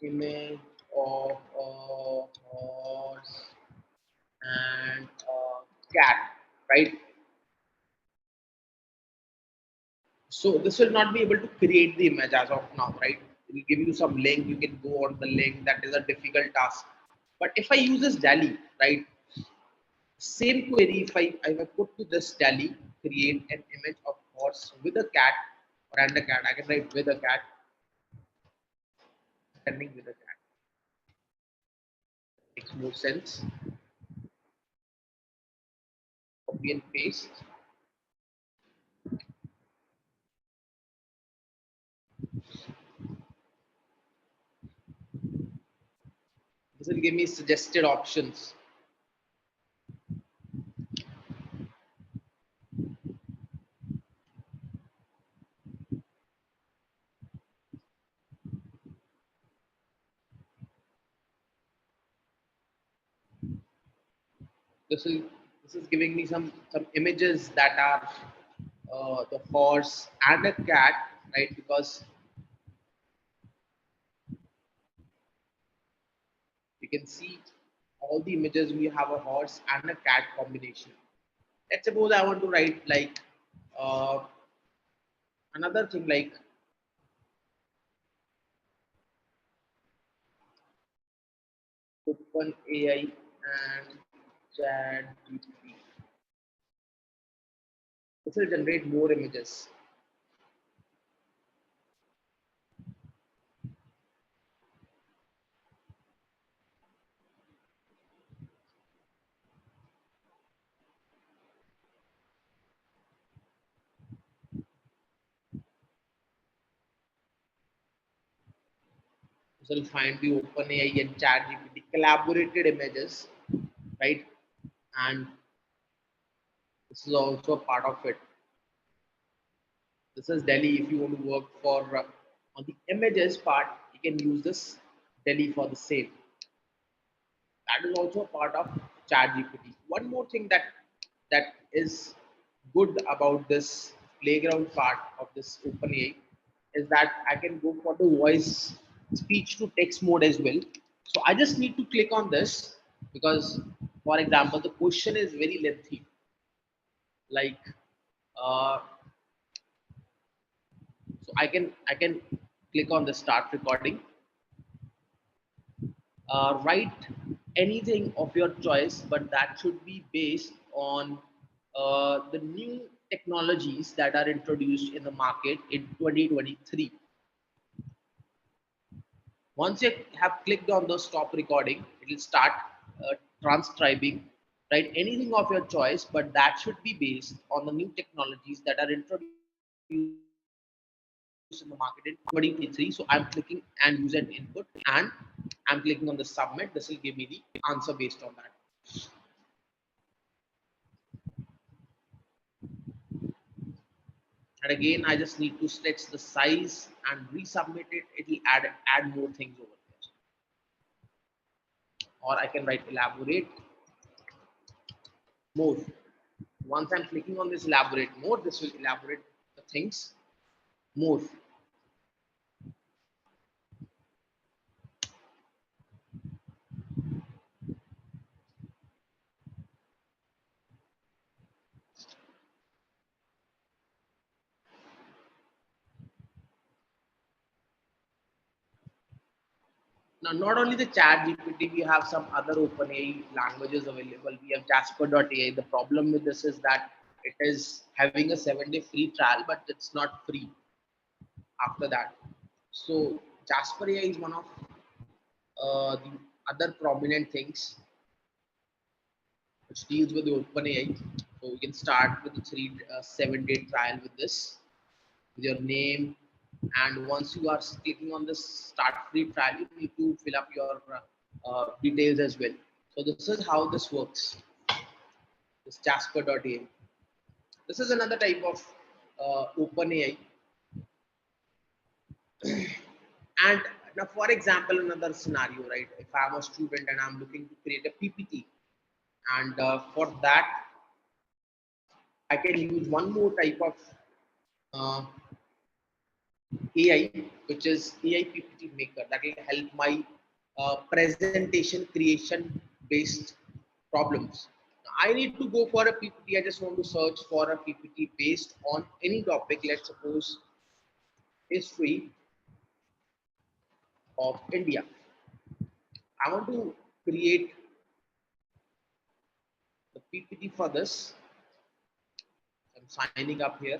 image of a horse and a cat, right? So this will not be able to create the image as of now, right? It will give you some link, you can go on the link, that is a difficult task. But if I use this DALI, right? Same query, if I put to this DALI, create an image of horse with a cat or and a cat, I can write with a cat, standing with a cat. Makes more sense. Copy and paste. This will give me suggested options. This will this is giving me some images that are the horse and a cat, right? Because you can see all the images we have a horse and a cat combination. Let's suppose I want to write like uh, another thing like open AI and chat GPT. This will generate more images. This will find the open AI and chat GPT collaborated images, right? And this is also a part of it. This is Delhi. If you want to work for on the images part, you can use this Delhi for the same. That is also a part of ChatGPT. One more thing that is good about this playground part of this OpenAI is that I can go for the voice speech to text mode as well. So I just need to click on this because, for example, the question is very lengthy. Like, uh, so I can click on the start recording. Write anything of your choice, but that should be based on the new technologies that are introduced in the market in 2023. Once you have clicked on the stop recording, it will start transcribing. Write anything of your choice, but that should be based on the new technologies that are introduced in the market in 2023. So I'm clicking and user input, and I'm clicking on the submit. This will give me the answer based on that. And again, I just need to stretch the size and resubmit it. It will add more things over there. Or I can write elaborate more. Once I'm clicking on this elaborate more, this will elaborate the things more. Now, not only the chat GPT, we have some other OpenAI languages available. We have Jasper.ai. The problem with this is that it is having a 7-day free trial, but it's not free after that. So Jasper AI is one of the other prominent things which deals with the OpenAI. So you can start with the 7-day trial with this, with your name, and once you are clicking on this start free trial, you need to fill up your details as well. So this is how this works. This Jasper.ai. This is another type of OpenAI. And now, for example, another scenario, right? If I'm a student and I'm looking to create a PPT, and for that, I can use one more type of uh, AI, which is AI PPT Maker, that will help my presentation creation based problems. I need to go for a PPT. I just want to search for a PPT based on any topic. Let's suppose history of India. I want to create the PPT for this. I'm signing up here.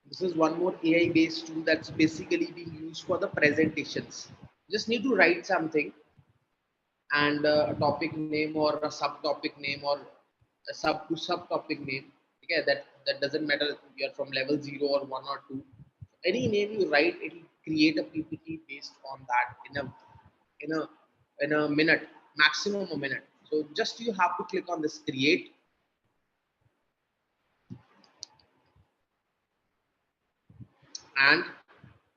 This is one more AI based tool that's basically being used for the presentations. Just need to write something and a topic name or a subtopic name or a subtopic name. Okay, that doesn't matter if you're from level 0 or 1 or 2. Any name you write, it will create a PPT based on that in a in a minute, maximum a minute. So just you have to click on this create. And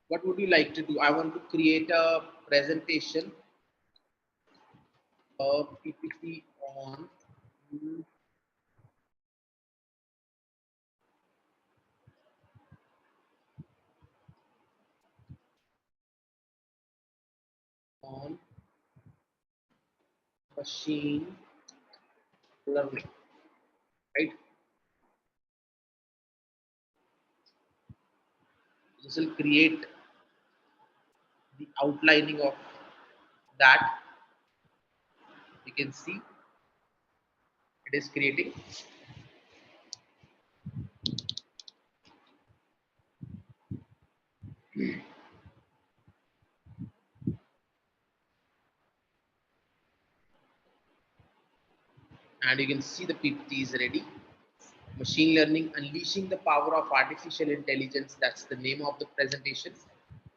what would you like to do? I want to create a presentation, a PPT on on machine learning, right? This will create the outlining of that. You can see it is creating. and you can see the PPT is ready. Machine learning, unleashing the power of artificial intelligence. That's the name of the presentation.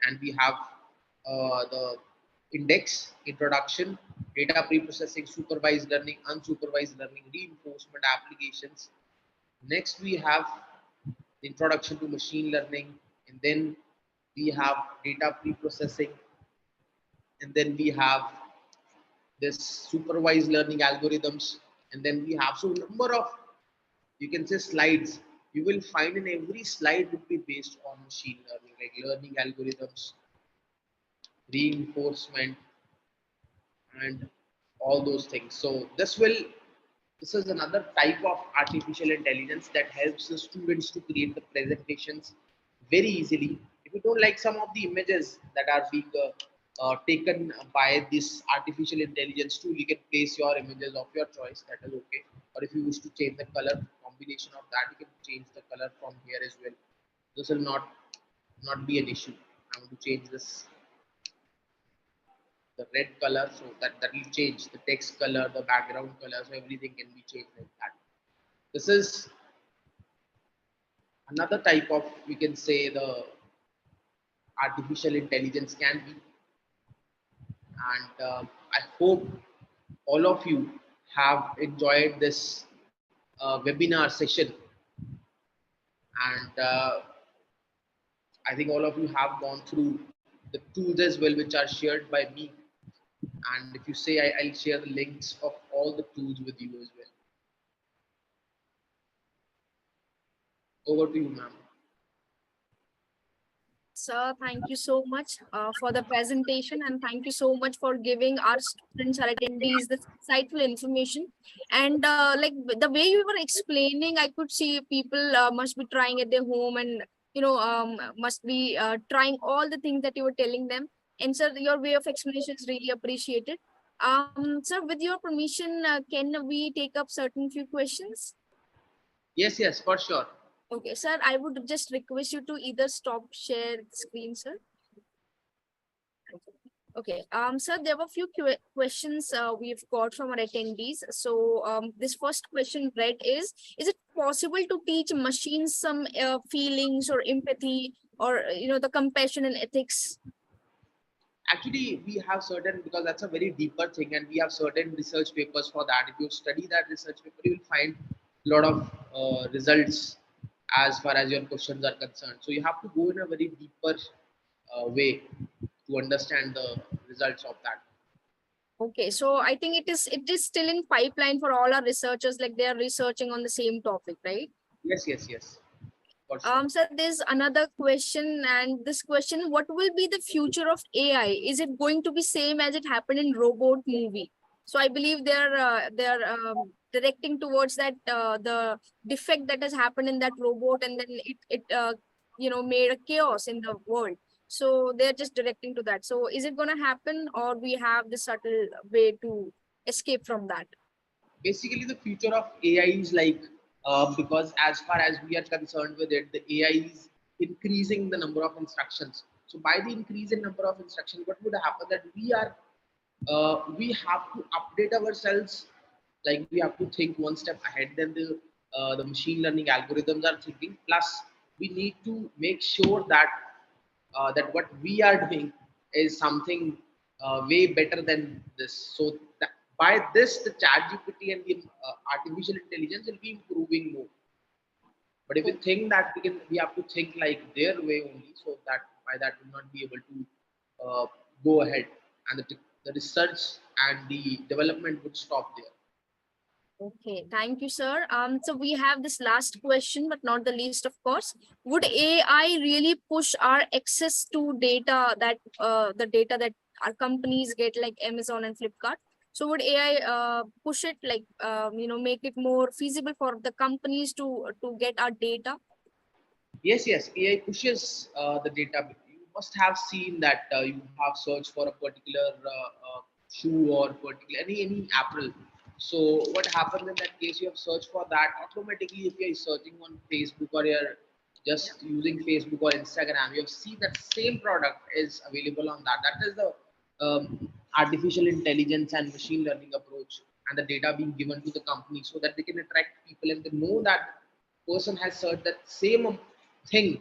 And we have the index, introduction, data pre-processing, supervised learning, unsupervised learning, reinforcement applications. Next, we have the introduction to machine learning, and then we have data pre-processing, and then we have this supervised learning algorithms, and then we have so number of, you can say, slides. You will find in every slide would be based on machine learning, like learning algorithms, reinforcement, and all those things. So this is another type of artificial intelligence that helps the students to create the presentations very easily. If you don't like some of the images that are being taken by this artificial intelligence tool, you can place your images of your choice. That is okay. Or if you wish to change the color combination of that, you can change the color from here as well. This will not be an issue. I'm going to change this the red color, so that will change the text color, the background color, so everything can be changed like that. This is another type of, we can say, the artificial intelligence can be. And I hope all of you have enjoyed this webinar session, and I think all of you have gone through the tools as well, which are shared by me. And if you say, I'll share the links of all the tools with you as well. Over to you, ma'am. Sir, thank you so much for the presentation, and thank you so much for giving our students, our attendees, this insightful information. And like the way you were explaining, I could see people must be trying at their home, and must be trying all the things that you were telling them. And sir, your way of explanation is really appreciated. Sir, with your permission, can we take up certain few questions? Yes, for sure. Okay, sir, I would just request you to either stop share the screen, sir. Okay, sir, there were a few questions we've got from our attendees. So this first question read is it possible to teach machines some feelings or empathy or, the compassion and ethics? Actually, we have certain, because that's a very deeper thing, and we have certain research papers for that. If you study that research paper, you will find a lot of results as far as your questions are concerned. So you have to go in a very deeper way to understand the results of that. Okay, so I think it is still in pipeline for all our researchers, like they are researching on the same topic, right? Yes, for sure. Sir, there's another question, and this question: what will be the future of AI? Is it going to be same as it happened in Robot movie? So I believe they're directing towards that the defect that has happened in that robot, and then it made a chaos in the world. So they're just directing to that. So is it going to happen, or we have the subtle way to escape from that? Basically, the future of AI is like, because as far as we are concerned with it, the AI is increasing the number of instructions. So by the increase in number of instructions, what would happen that we have to update ourselves. Like we have to think one step ahead than the machine learning algorithms are thinking. Plus, we need to make sure that that what we are doing is something way better than this. So that by this, the chat GPT and the artificial intelligence will be improving more. But if we think that we have to think like their way only, so that by that will not be able to go ahead, and the research and the development would stop there. Okay, thank you, sir. So we have this last question, but not the least, of course. Would AI really push our access to data that the data that our companies get, like Amazon and Flipkart? So would AI push it, like make it more feasible for the companies to get our data? Yes, AI pushes the data. You must have seen that you have searched for a particular shoe or particular any apparel. So what happens in that case? You have searched for that automatically. If you are searching on Facebook, or you're just using Facebook or Instagram, you have seen that same product is available on that. That is the artificial intelligence and machine learning approach. and the data being given to the company so that they can attract people and they know that person has searched that same thing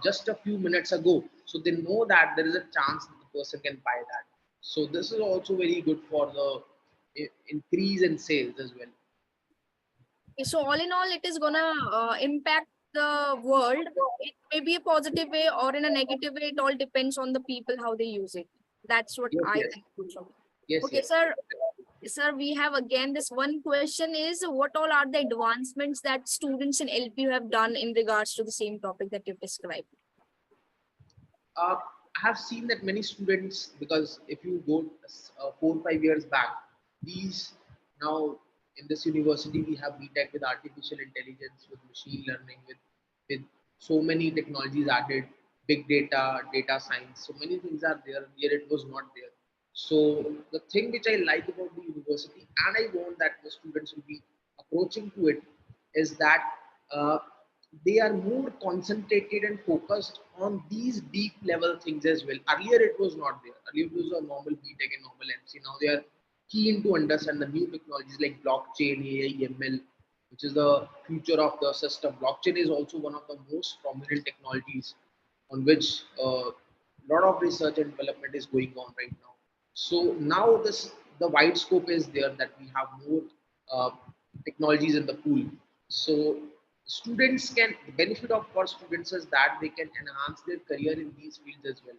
just a few minutes ago. So they know that there is a chance that the person can buy that. So this is also very good for the increase in sales as well. So all in all, it is gonna impact the world. It may be a positive way or in a negative way. It all depends on the people how they use it. That's what Yes, I yes, conclude from it. yes, Okay, yes. sir. Sir, we have again this one question is what all are the advancements that students in LPU have done in regards to the same topic that you've described? I have seen that many students, because if you go 4 or 5 years back, these now in this university we have BTech with artificial intelligence, with machine learning, with so many technologies added, big data, data science. So many things are there. Here it was not there. So the thing which I like about the university, and I want that the students will be approaching to it, is that uh, they are more concentrated and focused on these deep level things as well. Earlier it was not there. Earlier it was a normal BTech and normal MC. Now they are keen to understand the new technologies like blockchain, AI, ML, which is the future of the system. Blockchain is also one of the most prominent technologies on which a lot of research and development is going on right now. So now the wide scope is there that we have more uh, technologies in the pool. So students can, the benefit of for students is that they can enhance their career in these fields as well.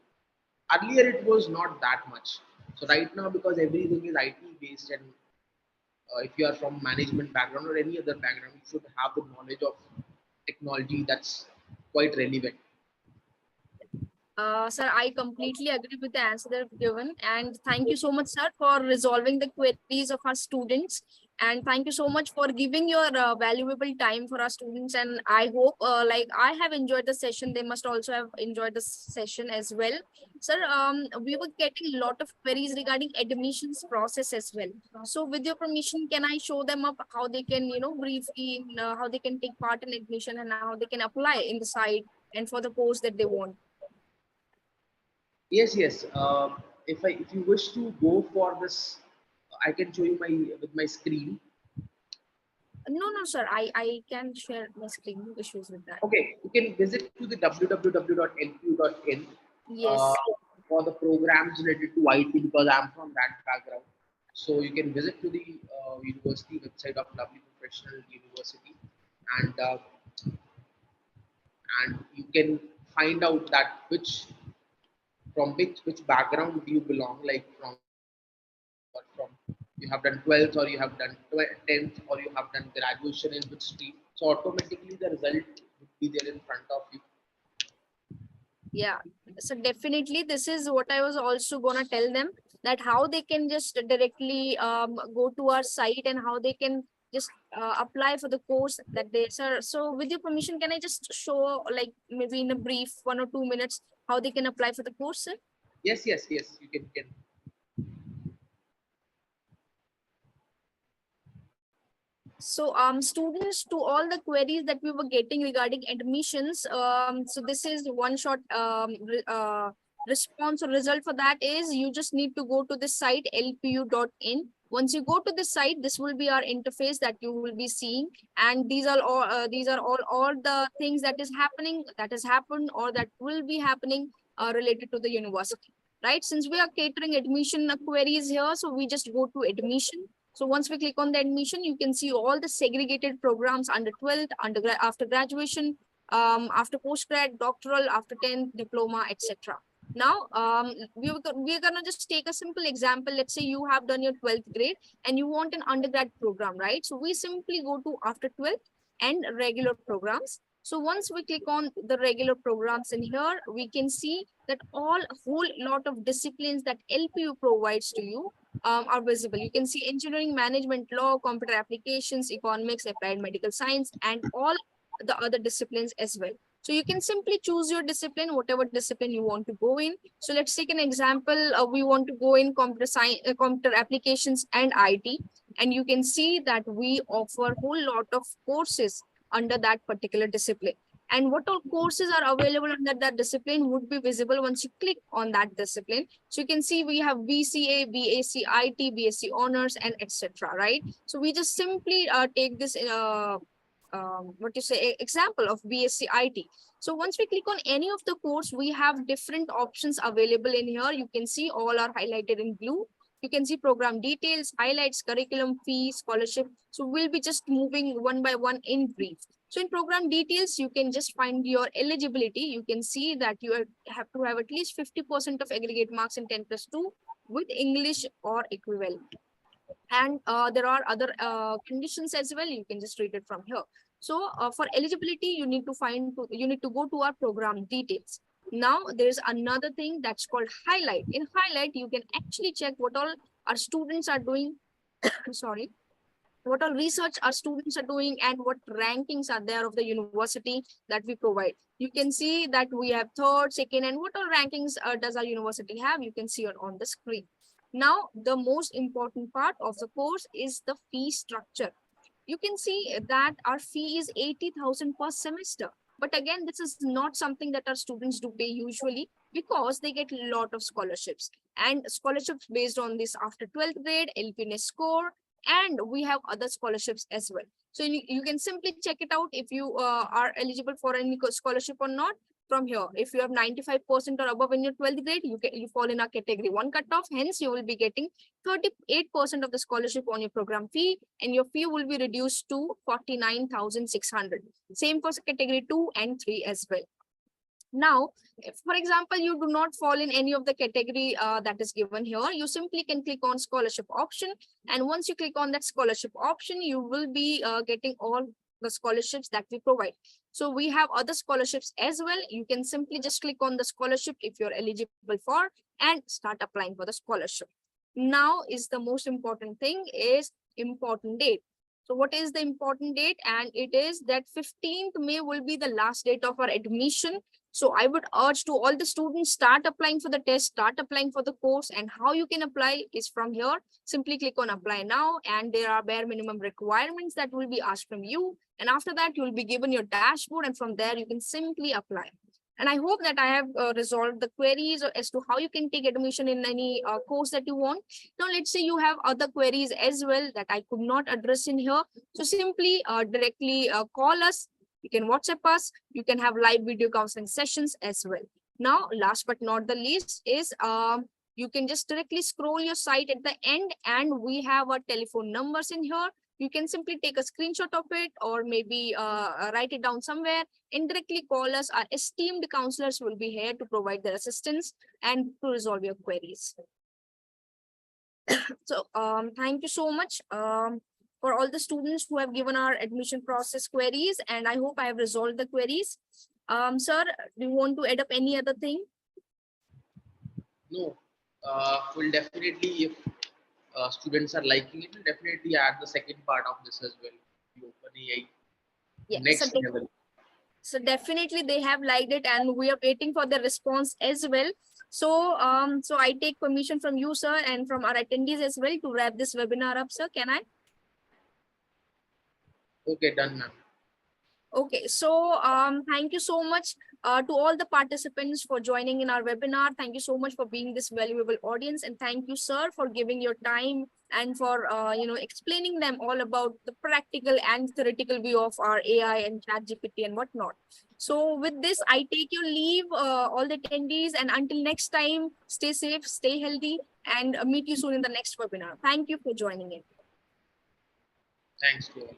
Earlier it was not that much. So right now, because everything is IT based, and if you are from management background or any other background, you should have the knowledge of technology that's quite relevant. Sir, I completely agree with the answer that you've given. And thank you so much, sir, for resolving the queries of our students. And thank you so much for giving your valuable time for our students. And I hope, like I have enjoyed the session, they must also have enjoyed the session as well. Sir, we were getting a lot of queries regarding admissions process as well. So with your permission, can I show them up how they can, brief in how they can take part in admission and how they can apply in the site and for the course that they want? Yes, yes. If you wish to go for this, I can show you my with my screen. No, no, sir. I can share my screen. No issues with that. Okay, you can visit to the www.lpu.in uh, Yes. for the programs related to IT, because I'm from that background. So you can visit to the university website of Lovely Professional University, and you can find out that from which background do you belong, like from you have done 12th, or you have done 10th, or you have done graduation in which stream. So automatically the result would be there in front of you. Yeah. So definitely this is what I was also gonna tell them, that how they can just directly go to our site and how they can just apply for the course that they, sir. So with your permission, can I just show like maybe in a brief 1 or 2 minutes how they can apply for the course, sir? Yes, yes, yes. You can. So, students, to all the queries that we were getting regarding admissions, so this is one short response or result for that is you just need to go to the site lpu.in. Once you go to the site, this will be our interface that you will be seeing, and these are all the things that is happening, that has happened, or that will be happening related to the university. Right? Since we are catering admission queries here, so we just go to admission. So once we click on the admission, you can see all the segregated programs under 12th, undergrad, after graduation, after postgrad, doctoral, after 10th, diploma, etc. Now, we're gonna just take a simple example. Let's say you have done your 12th grade and you want an undergrad program, right? So we simply go to after 12th and regular programs. So once we click on the regular programs in here, we can see that a whole lot of disciplines that LPU provides to you are visible. You can see engineering, management, law, computer applications, economics, applied medical science, and all the other disciplines as well. So you can simply choose your discipline, whatever discipline you want to go in. So let's take an example. We want to go in computer science, computer applications and IT. And you can see that we offer a whole lot of courses under that particular discipline. and what all courses are available under that discipline would be visible once you click on that discipline. So you can see we have BCA, BAC, IT, BSc Honors, and etc. Right? So we just simply take this example of BSc IT. So once we click on any of the course, we have different options available in here. You can see all are highlighted in blue. You can see program details, highlights, curriculum, fee, scholarship. So we'll be just moving one by one in brief. So in program details, you can just find your eligibility. You can see that you have to have at least 50% of aggregate marks in 10+2 with English or equivalent. And there are other conditions as well. You can just read it from here. So for eligibility, you need to go to our program details. Now there's another thing that's called highlight. In highlight, you can actually check what all our students are doing. Sorry, what all research our students are doing and what rankings are there of the university that we provide. You can see that we have third, second, and what all rankings does our university have. You can see it on the screen. Now, the most important part of the course is the fee structure. You can see that our fee is 80,000 per semester. But again, this is not something that our students do pay usually because they get a lot of scholarships, and scholarships based on this after 12th grade, LPU score, and we have other scholarships as well. So you can simply check it out if you are eligible for any scholarship or not from here. If you have 95% or above in your 12th grade, you fall in a category 1 cutoff. Hence, you will be getting 38% of the scholarship on your program fee, and your fee will be reduced to 49,600. Same for category 2 and 3 as well. Now, if, for example, you do not fall in any of the category that is given here, you simply can click on scholarship option. And once you click on that scholarship option, you will be getting all the scholarships that we provide. So we have other scholarships as well. You can simply just click on the scholarship if you're eligible for and start applying for the scholarship. Now is the most important thing is important date. So what is the important date? And it is that 15th May will be the last date of our admission. So I would urge to all the students, start applying for the test, start applying for the course, and how you can apply is from here. Simply click on apply now, and there are bare minimum requirements that will be asked from you. And after that, you will be given your dashboard, and from there you can simply apply. And I hope that I have resolved the queries as to how you can take admission in any course that you want. Now, let's say you have other queries as well that I could not address in here. So simply directly call us. You can WhatsApp us. You can have live video counseling sessions as well. Now, last but not the least is you can just directly scroll your site at the end, and we have our telephone numbers in here. You can simply take a screenshot of it, or maybe write it down somewhere and directly call us. Our esteemed counselors will be here to provide their assistance and to resolve your queries. So thank you so much for all the students who have given our admission process queries, and I hope I have resolved the queries. Sir, do you want to add up any other thing? No, we'll definitely, if students are liking it, we'll definitely add the second part of this as well. The OpenAI Yeah, next level. So definitely they have liked it, and we are waiting for the response as well. So so I take permission from you, sir, and from our attendees as well to wrap this webinar up, sir. Can I? Okay, done, ma'am. Okay, so thank you so much to all the participants for joining in our webinar. Thank you so much for being this valuable audience, and thank you, sir, for giving your time and for explaining them all about the practical and theoretical view of our AI and ChatGPT and whatnot. So with this, I take your leave, all the attendees, and until next time, stay safe, stay healthy, and meet you soon in the next webinar. Thank you for joining in. Thanks to all.